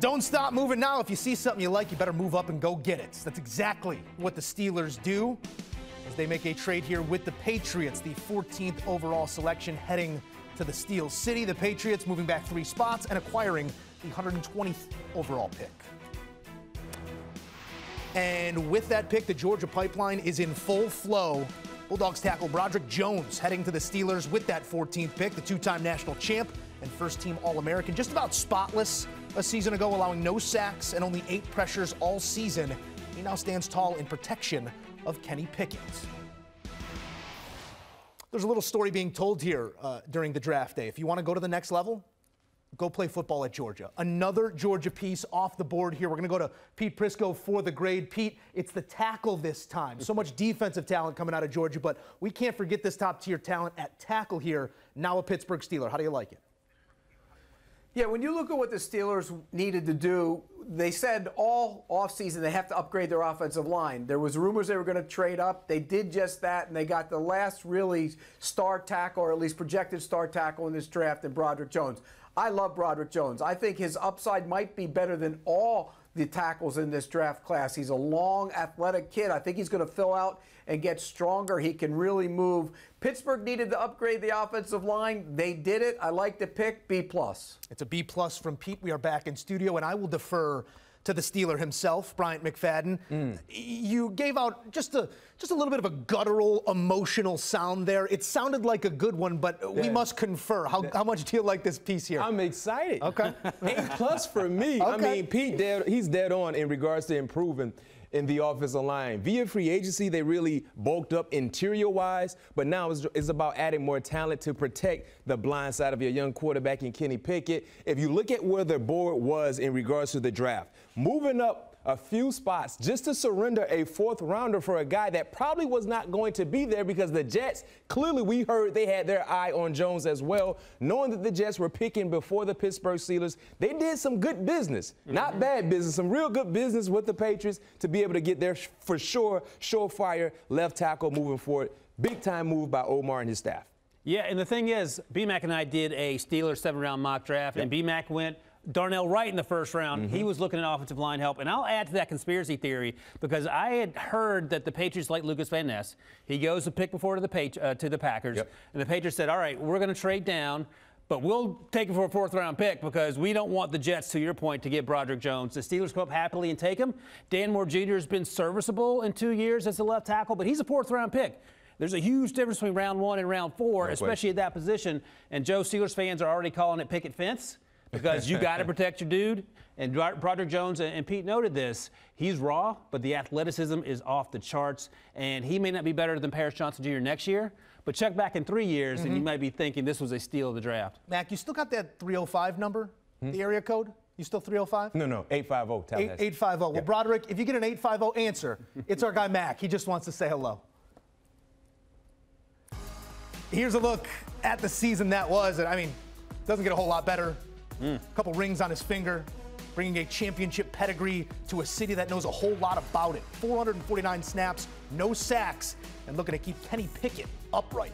Don't stop moving now. If you see something you like, you better move up and go get it. That's exactly what the Steelers do as they make a trade here with the Patriots, the 14th overall selection heading to the Steel City. The Patriots moving back 3 spots and acquiring the 120th overall pick. And with that pick, the Georgia pipeline is in full flow. Bulldogs tackle Broderick Jones heading to the Steelers with that 14th pick, the 2-time national champ and first-team All-American, just about spotless a season ago, allowing no sacks and only 8 pressures all season. He now stands tall in protection of Kenny Pickett. There's a little story being told here during the draft day. If you want to go to the next level, go play football at Georgia. Another Georgia piece off the board here. We're going to go to Pete Prisco for the grade. Pete, it's the tackle this time. So much defensive talent coming out of Georgia, but we can't forget this top-tier talent at tackle here. Now a Pittsburgh Steeler. How do you like it? Yeah, when you look at what the Steelers needed to do, they said all offseason they have to upgrade their offensive line. There was rumors they were going to trade up. They did just that, and they got the last really star tackle, or at least projected star tackle in this draft, in Broderick Jones. I love Broderick Jones. I think his upside might be better than all the tackles in this draft class. He's a long, athletic kid. I think he's going to fill out and get stronger. He can really move. Pittsburgh needed to upgrade the offensive line. They did it. I like the pick, B+. It's a B+ from Pete. We are back in studio, and I will defer to the Steeler himself, Bryant McFadden. You gave out just a little bit of a guttural, emotional sound there. It sounded like a good one, but we must confer. How much do you like this piece here? I'm excited. Okay. A+ for me. Okay. I mean, Pete, he's dead on in regards to improving in the offensive line. Via free agency, they really bulked up interior-wise, but now it's about adding more talent to protect the blind side of your young quarterback in Kenny Pickett. If you look at where the board was in regards to the draft, moving up a few spots just to surrender a 4th rounder for a guy that probably was not going to be there, because the Jets, clearly we heard they had their eye on Jones as well. Knowing that the Jets were picking before the Pittsburgh Steelers, they did some good business, not bad business, some real good business with the Patriots to be able to get their, for sure, surefire left tackle moving forward. Big-time move by Omar and his staff. Yeah, and the thing is, B-Mac and I did a Steelers 7-round mock draft, and B-Mac went Darnell Wright in the 1st round. He was looking at offensive line help. And I'll add to that conspiracy theory, because I had heard that the Patriots like Lucas Van Ness. He goes to pick before to the Packers. And the Patriots said, all right, we're going to trade down, but we'll take him for a 4th-round pick because we don't want the Jets, to your point, to get Broderick Jones. The Steelers come up happily and take him. Dan Moore Jr. has been serviceable in 2 years as a left tackle, but he's a 4th-round pick. There's a huge difference between round 1 and round 4, especially at that position. And Joe, Steelers fans are already calling it picket fence, because you got to protect your dude. And Broderick Jones, and Pete noted this, he's raw, but the athleticism is off the charts. And he may not be better than Paris Johnson Jr. next year, but check back in 3 years, and you might be thinking this was a steal of the draft. Mac, you still got that 305 number, the area code? You still 305? No, 850. 850. Well, Broderick, if you get an 850 answer, it's our guy Mac. He just wants to say hello. Here's a look at the season that was. And I mean, doesn't get a whole lot better. A couple rings on his finger, bringing a championship pedigree to a city that knows a whole lot about it. 449 snaps, no sacks, and looking to keep Kenny Pickett upright.